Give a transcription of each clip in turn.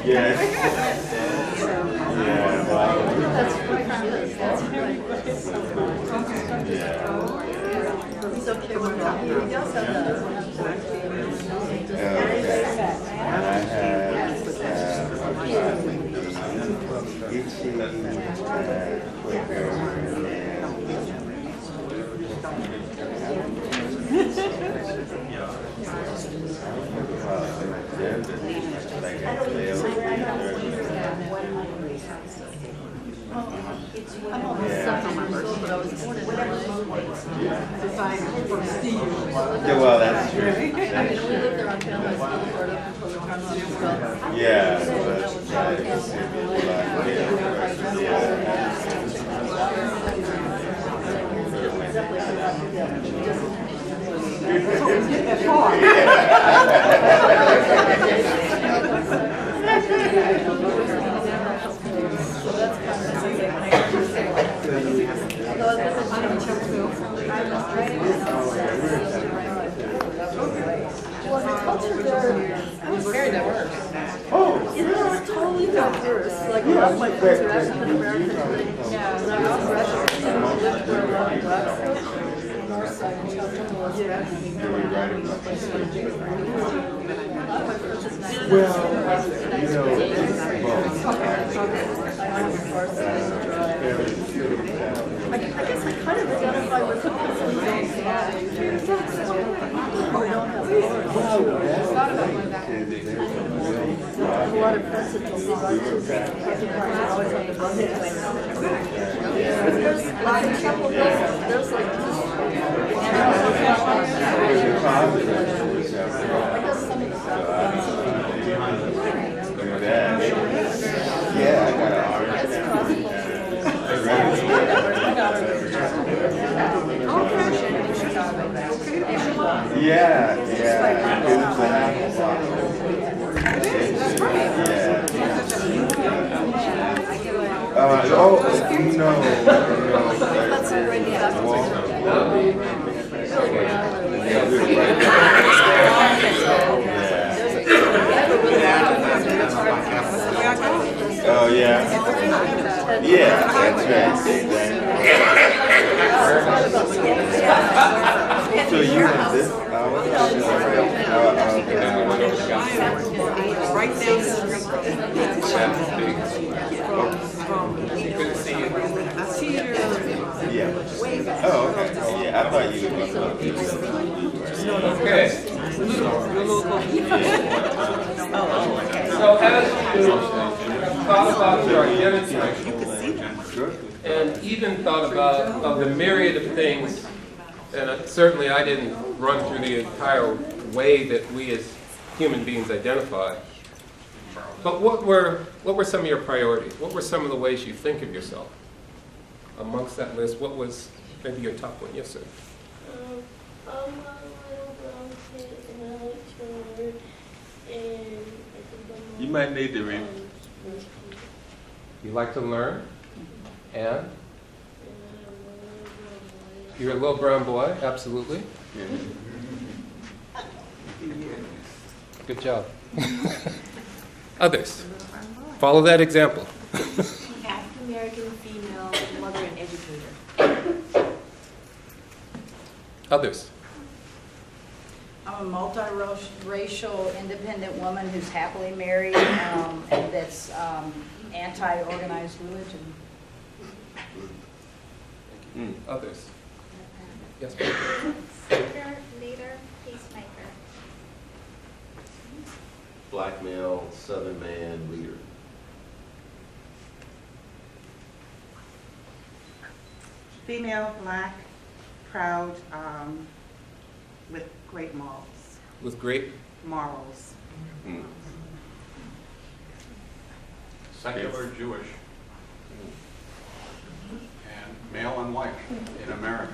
Yes. Yeah, well. Yeah. He's okay with that. He does have that. Okay. And I had itchy, quicker, I'm almost 70 years old, but I was born in yeah, well, that's true. I mean, we lived there on family school for up until the time I was 12. Yeah, so that's Well, the culture there, I was very diverse. oh, It was totally diverse. Like, a lot of my friends are African American. And I was Russian, and we lived where a lot of blacks lived. North side, and Cheltenham was Russian. A lot of my friends is nice. I guess I kind of identify with the people who don't have or don't have cars. A lot of friends that don't see bike too. Always on the bus. There's like a couple of there's like I guess some of the stuff. yeah, I got an yeah, yeah. Oh, no. That's a great oh, yeah. Yeah, that's right. So you have this? Right down the street. Good to see you. Yeah. Oh, okay. Yeah, I thought you were. Okay. So as you thought about your identity and even thought about of the myriad of things, and certainly I didn't run through the entire way that we as human beings identify, but what were some of your priorities? What were some of the ways you think of yourself? Amongst that list, what was maybe your top one? Yes, sir. I'm a little brown kid and I like to learn, and I think I'm You might need to read. You like to learn, and you're a little brown boy, absolutely. Good job. Others, follow that example. African American female mother and educator. Others. I'm a multiracial independent woman who's happily married and that's anti-organized religion. Others. Yes. Seeker, leader, peacemaker. Black male, Southern man, leader. Female, black, proud, with great morals. With great. Morals. Secular Jewish and male and white in America.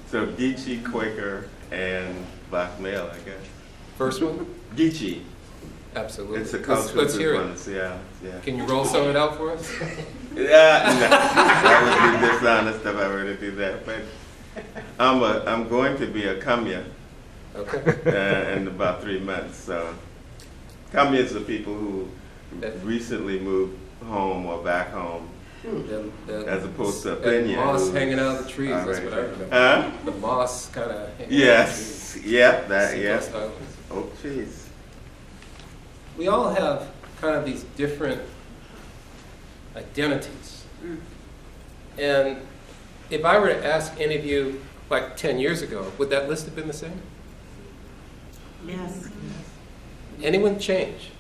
So Geechee, Quaker, and black male, I guess. First one? Geechee. Absolutely. It's a cultural let's hear it. difference, yeah, yeah. Can you roll some of it out for us? Yeah, no, that would be dishonest if I were to do that. But I'm going to be a Kamya, Okay. in about 3 months. So comments of people who recently moved home or back home, as opposed to opinion. Moss who- hanging out of the trees, that's what I remember. Huh? The moss kind of hanging Yes. Yep. That. out Yeah. of the trees. Seacoast Islands. Oh, jeez. We all have kind of these different identities. And if I were to ask any of you, like 10 years ago, would that list have been the same? Yes. Anyone change?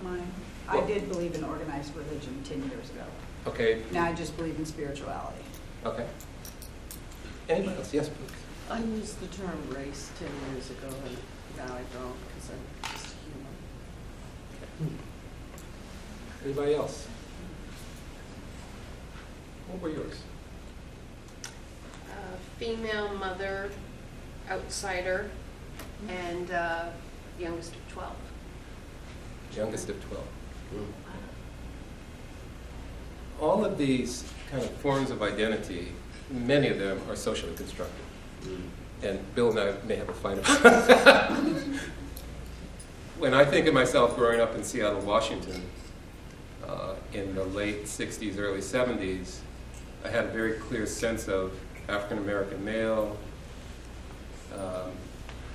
Mine. I did believe in organized religion 10 years ago. Okay, Now I just believe in spirituality. okay. Anybody else? Yes, please. I used the term race 10 years ago, and now I don't, because I'm just human. Anybody else? What were yours? Female, mother, outsider, and youngest of 12. Youngest of 12. All of these kind of forms of identity, many of them are socially constructed. And Bill and I may have a fight about that. When I think of myself growing up in Seattle, Washington, in the late 60s, early 70s, I had a very clear sense of African American male,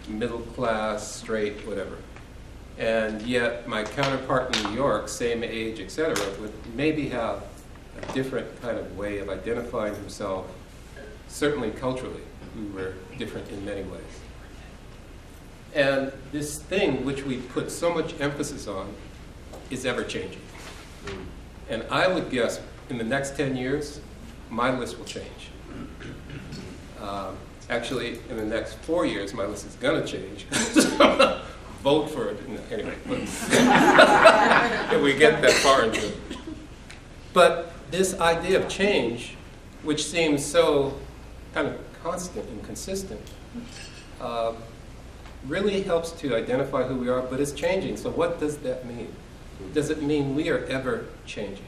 middle class, straight, whatever. And yet my counterpart in New York, same age, et cetera, would maybe have a different kind of way of identifying himself, certainly culturally. We were different in many ways. And this thing which we put so much emphasis on is ever changing. And I would guess in the next 10 years, my list will change. Actually, in the next 4 years, my list is going to change. Vote for it. Anyway, if we get that far into it. But this idea of change, which seems so kind of constant and consistent, really helps to identify who we are, but it's changing. So what does that mean? Does it mean we are ever changing?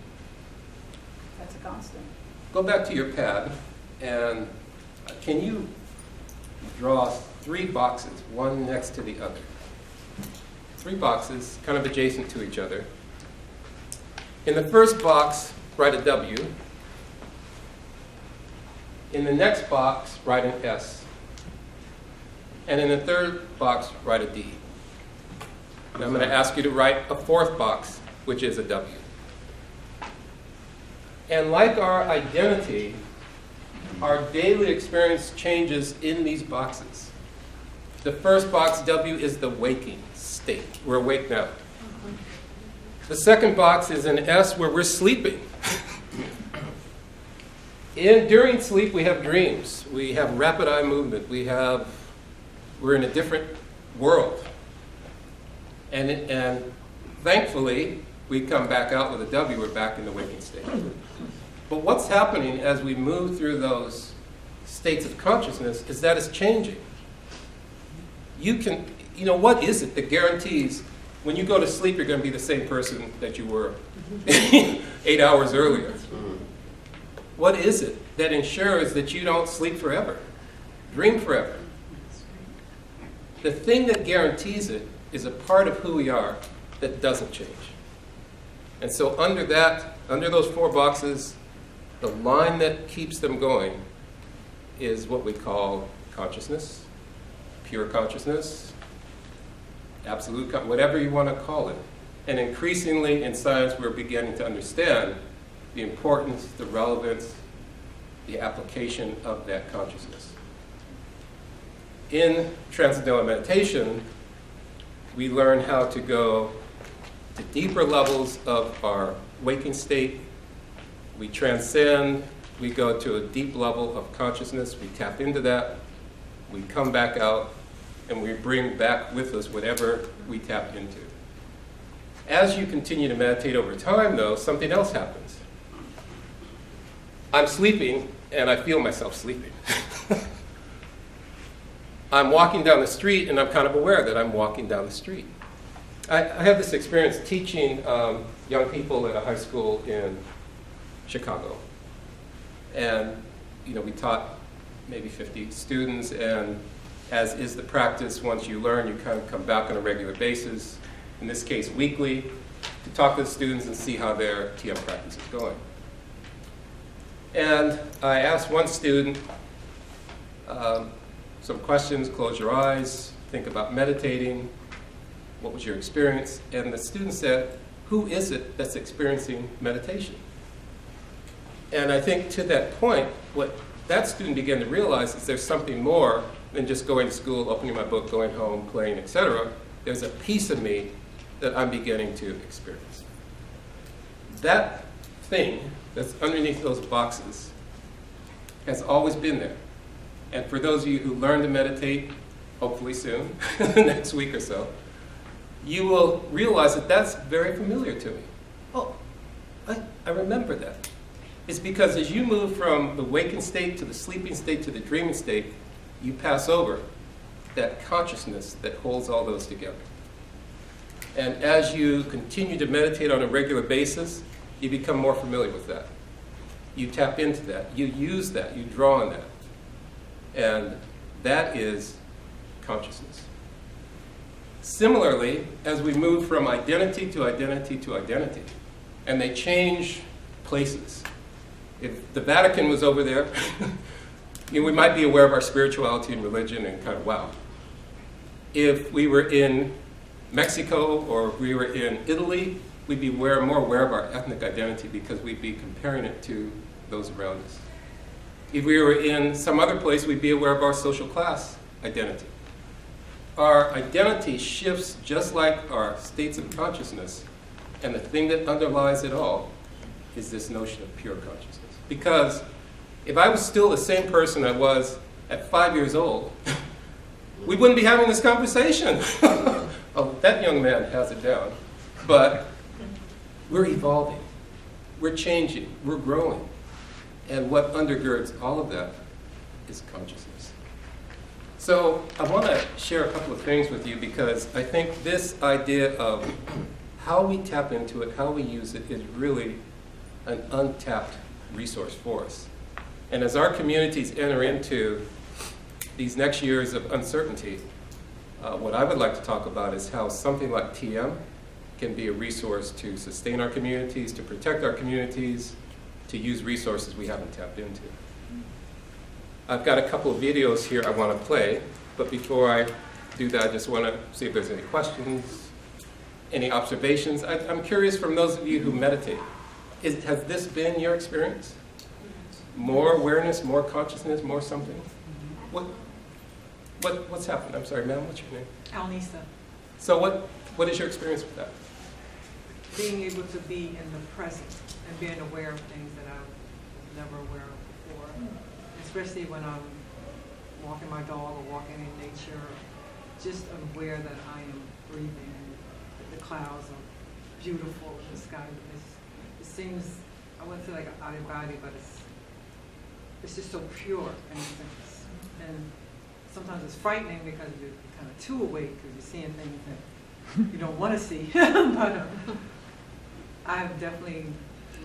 That's a constant. Go back to your pad, and can you draw 3 boxes, one next to the other? 3 boxes, kind of adjacent to each other. In the first box, write a W. In the next box, write an S. And in the third box, write a D. And I'm going to ask you to write a 4th box, which is a W. And like our identity, our daily experience changes in these boxes. The first box, W, is the waking state. We're awake now. The second box is an S, where we're sleeping. During sleep, we have dreams. We have rapid eye movement. We're in a different world. And thankfully, we come back out with a W. We're back in the waking state. But what's happening as we move through those states of consciousness is that it's changing. What is it that guarantees when you go to sleep, you're going to be the same person that you were 8 hours earlier? What is it that ensures that you don't sleep forever, dream forever? The thing that guarantees it is a part of who we are that doesn't change. And so under those 4 boxes, the line that keeps them going is what we call consciousness, pure consciousness, absolute, whatever you want to call it. And increasingly in science, we're beginning to understand the importance, the relevance, the application of that consciousness. In Transcendental meditation, we learn how to go to deeper levels of our waking state. We transcend, we go to a deep level of consciousness, we tap into that, we come back out, and we bring back with us whatever we tap into. As you continue to meditate over time, though, something else happens. I'm sleeping, and I feel myself sleeping. I'm walking down the street, and I'm kind of aware that I'm walking down the street. I have this experience teaching young people at a high school in Chicago. And, we taught maybe 50 students, and as is the practice. Once you learn, you kind of come back on a regular basis, in this case weekly, to talk to the students and see how their TM practice is going. And I asked one student some questions, close your eyes, think about meditating, what was your experience? And the student said, who is it that's experiencing meditation? And I think to that point, what that student began to realize is there's something more than just going to school, opening my book, going home, playing, etc. There's a piece of me that I'm beginning to experience. That thing that's underneath those boxes has always been there. And for those of you who learn to meditate, hopefully soon, next week or so, you will realize that that's very familiar to me. Oh, I remember that. It's because as you move from the waking state to the sleeping state to the dreaming state, you pass over that consciousness that holds all those together. And as you continue to meditate on a regular basis, you become more familiar with that. You tap into that. You use that. You draw on that. And that is consciousness. Similarly, as we move from identity to identity to identity, and they change places. If the Vatican was over there, we might be aware of our spirituality and religion and kind of, wow. If we were in Mexico or if we were in Italy, we'd be more aware of our ethnic identity because we'd be comparing it to those around us. If we were in some other place, we'd be aware of our social class identity. Our identity shifts just like our states of consciousness, and the thing that underlies it all is this notion of pure consciousness. Because if I was still the same person I was at 5 years old, we wouldn't be having this conversation. Oh, that young man has it down. But we're evolving, we're changing, we're growing. And what undergirds all of that is consciousness. So I want to share a couple of things with you because I think this idea of how we tap into it, how we use it, is really an untapped resource for us. And as our communities enter into these next years of uncertainty, what I would like to talk about is how something like TM can be a resource to sustain our communities, to protect our communities, to use resources we haven't tapped into. I've got a couple of videos here I want to play, but before I do that, I just want to see if there's any questions, any observations. I'm curious from those of you who meditate, has this been your experience? More awareness, more consciousness, more something? What's happened? I'm sorry, ma'am, what's your name? Alnisa, So what is your experience with that? being able to be in the present and being aware of things that I was never aware of before, especially when I'm walking my dog or walking in nature, just aware that I am breathing and the clouds are beautiful, the sky it seems, I wouldn't say like out of body, but it's just so pure in a sense. And sometimes it's frightening because you're kind of too awake because you're seeing things that you don't want to see. But I've definitely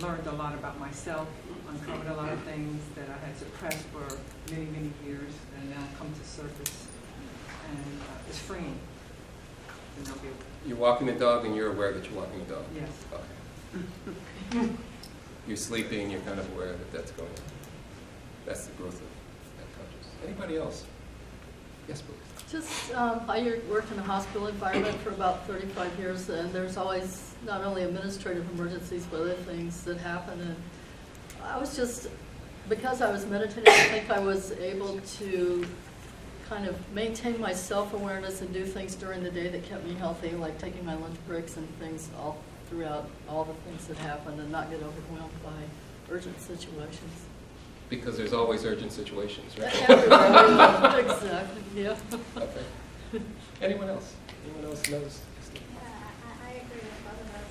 learned a lot about myself, uncovered a lot of things that I had suppressed for many, many years, and now come to surface. And it's freeing. And I'll be able to, You're walking the dog and you're aware that you're walking the dog? yes. Okay. You're sleeping, you're kind of aware that that's going on. That's the growth of that consciousness. Anybody else? Yes, please. Just, I worked in a hospital environment for about 35 years, and there's always not only administrative emergencies, but other things that happen. And I was just, because I was meditating, I think I was able to kind of maintain my self-awareness and do things during the day that kept me healthy, like taking my lunch breaks and things all throughout all the things that happened, and not get overwhelmed by urgent situations. Because there's always urgent situations, right? Everywhere. Exactly, yeah. Okay. Anyone else? Anyone else knows? I agree with both of us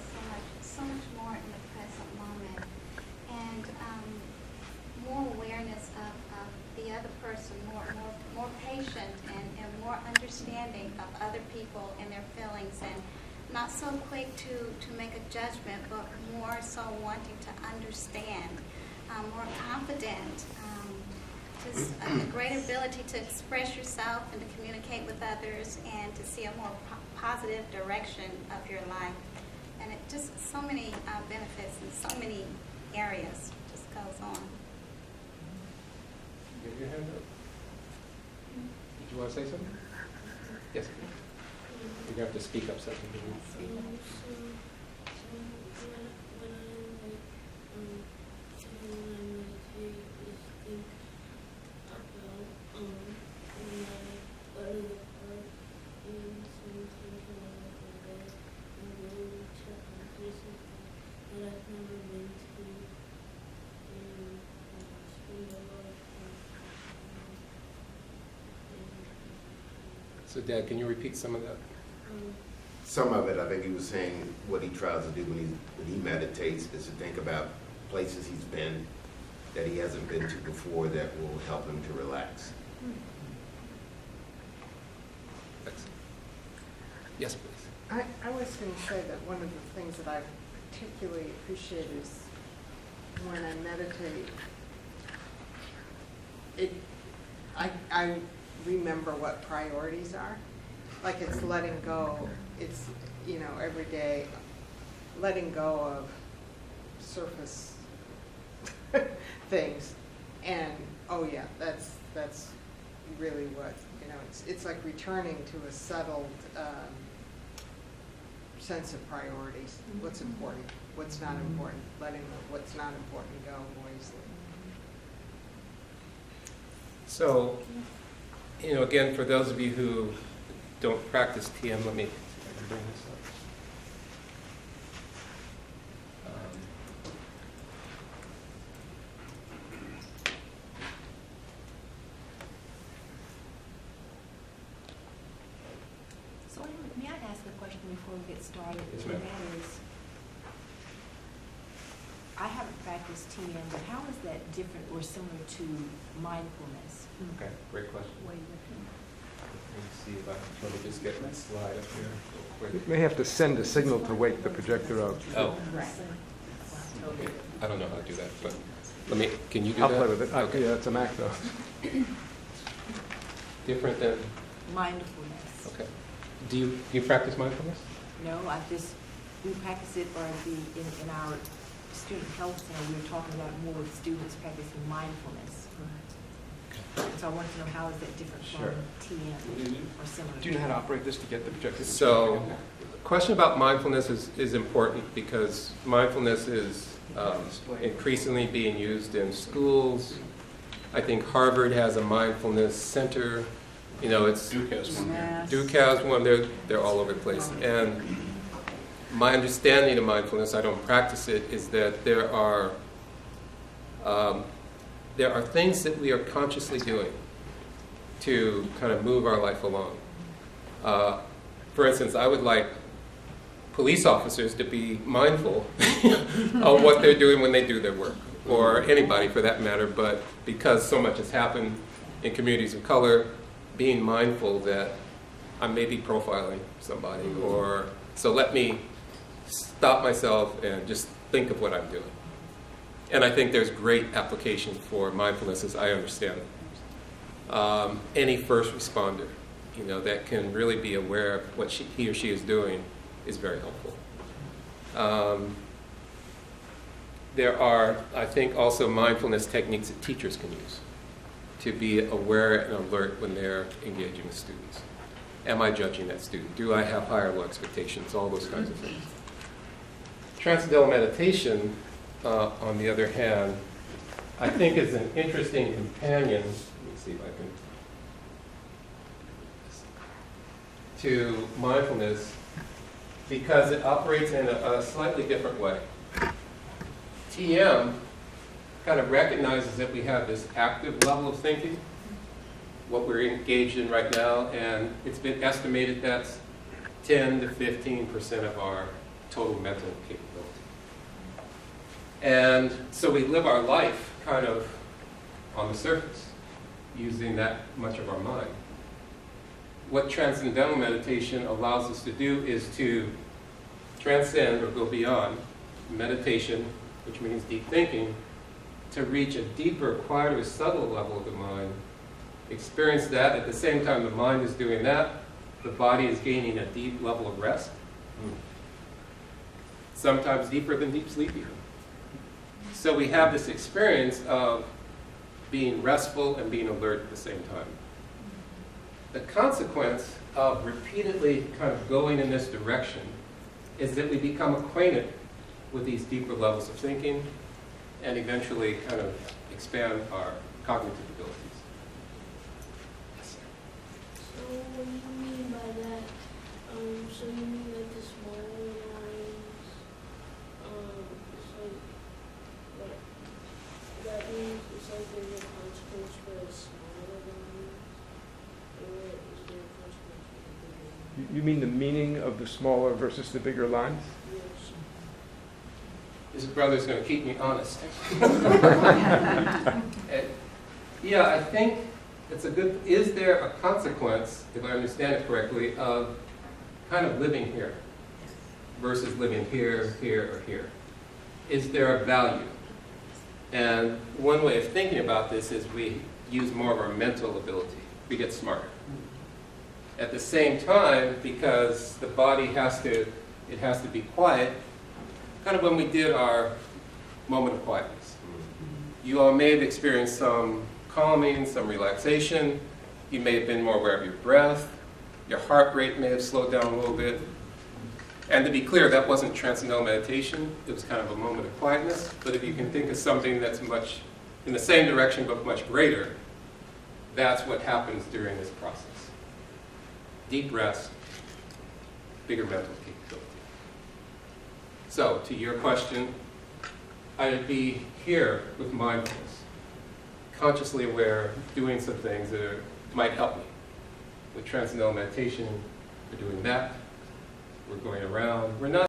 so much more in the present moment, and more awareness of the other person, more patient and more understanding of other people and their feelings, and not so quick to make a judgment, but more so wanting to understand, more confident. just a great ability to express yourself and to communicate with others and to see a more positive direction of your life. And it just, so many benefits in so many areas just goes on. You have your hand up. Did you want to say something? Yes. You have to speak up something. So, Dad, can you repeat some of that? Some of it, I think he was saying what he tries to do when he meditates is to think about places he's been that he hasn't been to before that will help him to relax. Excellent. Yes, please. I was going to say that one of the things that I particularly appreciate is when I meditate, I remember what priorities are. Like it's letting go. It's, you know, every day letting go of surface things. And, oh yeah, that's really what, you know, it's like returning to a settled sense of priorities. What's important, what's not important, letting what's not important go wisely. So, you know, again, for those of you who don't practice TM, let me bring this up. So may I ask a question before we get started? Yes, ma'am. And that is, I haven't practiced TM, but how is that different or similar to mindfulness? Okay, great question. What do you think? Let me see if let me just get my slide up here real You quick. may have to send a signal to wake the projector up. Oh, Right. okay. I don't know how to do that, but can you do I'll that? play with it. Okay. Yeah, it's a Mac though. Different than, Mindfulness. okay. Do you practice mindfulness? No, we practice it in our student health center. We were talking about more with students practicing mindfulness. So I wanted to know how is that different Sure. from TM or similar? Do you know how to operate this to get the projector? So, the question about mindfulness is important because mindfulness is increasingly being used in schools. I think Harvard has a mindfulness center. You know, it's Duke has one. Yes. Duke has one. They're all over the place. And my understanding of mindfulness, I don't practice it, is that there are things that we are consciously doing to kind of move our life along. For instance, I would like police officers to be mindful of what they're doing when they do their work, or anybody for that matter, but because so much has happened in communities of color, being mindful that I may be profiling somebody, or so let me stop myself and just think of what I'm doing. And I think there's great application for mindfulness as I understand it. Any first responder, you know, that can really be aware of what he or she is doing is very helpful. There are, I think, also mindfulness techniques that teachers can use to be aware and alert when they're engaging with students. Am I judging that student? Do I have high or low expectations? All those kinds of things. Transcendental meditation, on the other hand, I think is an interesting companion. Let me see if I can. To mindfulness, because it operates in a slightly different way. TM kind of recognizes that we have this active level of thinking, what we're engaged in right now, and it's been estimated that's 10 to 15% of our total mental capability. And so we live our life kind of on the surface, using that much of our mind. What transcendental meditation allows us to do is to transcend or go beyond meditation, which means deep thinking, to reach a deeper, quieter, subtle level of the mind, experience that. At the same time the mind is doing that, the body is gaining a deep level of rest, sometimes deeper than deep sleep even. So we have this experience of being restful and being alert at the same time. The consequence of repeatedly kind of going in this direction is that we become acquainted with these deeper levels of thinking and eventually kind of expand our cognitive abilities. Yes, sir. So what do you mean by that? So you mean like the smaller lines, it's like, what? That means it's like there's a consequence for the smaller lines? Or is there a consequence for the bigger lines? You mean the meaning of the smaller versus the bigger lines? Yes. This brother's going to keep me honest. Yeah, I think it's a good, is there a consequence, if I understand it correctly, of kind of living here versus living here, here, or here? Is there a value? And one way of thinking about this is we use more of our mental ability. We get smarter. At the same time, because the body has to be quiet, kind of when we did our moment of quietness. You all may have experienced some calming, some relaxation. You may have been more aware of your breath. Your heart rate may have slowed down a little bit. And to be clear, that wasn't transcendental meditation. It was kind of a moment of quietness. But if you can think of something that's much in the same direction but much greater, that's what happens during this process. Deep rest, bigger mental capability. So, to your question, I'd be here with mindfulness, consciously aware, doing some things that might help me. With transcendental meditation, we're doing that. We're going around. We're not